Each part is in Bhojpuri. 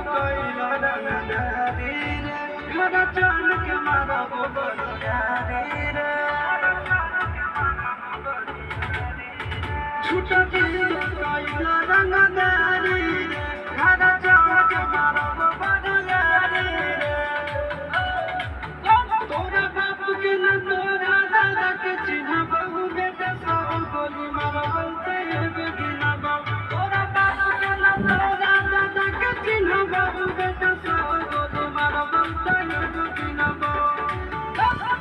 कइला रंगदारी रे घर चल के मारबो बलियारी रे छूटा दिल कइला रंगदारी रे घर चल के मारबो बलियारी रे तोरा बाप के न तोरा दादा के चिन्ह बहु बेटा सब गोली मारबो ते बेगिना बाबू तोरा बाप के न तोरा दादा के चिन्ह बहु बेटा सब गोली मारबो ते बेगिना बाबू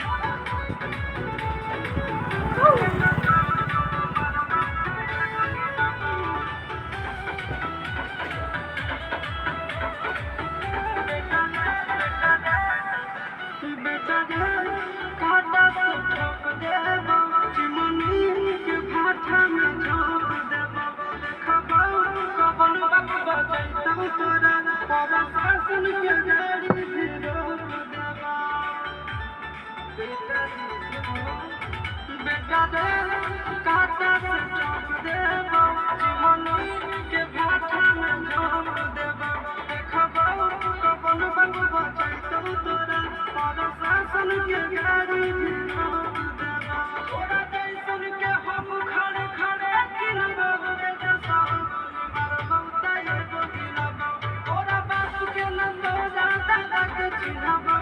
बेटा रे काटा से ठोक देबो चिमनी के भाठा में झोंक देबो देखबो कबन बाप बचैतौ तोरा बाबा शासन के गाड़ी भी रोक देबो बेटा रे काटा से ठोक देबो चिमनी के भाठा में झोंक देबो देखबो कबन बाप बचैतौ तोरा बाबा शासन के गाड़ी भी रोक देबो तोरा जैसन के हम खड़े खड़े किनबो बेटा सब गोली मारबो ते एगो गिनबो तोरा बाप के न तोरा दादा के चिन्हबो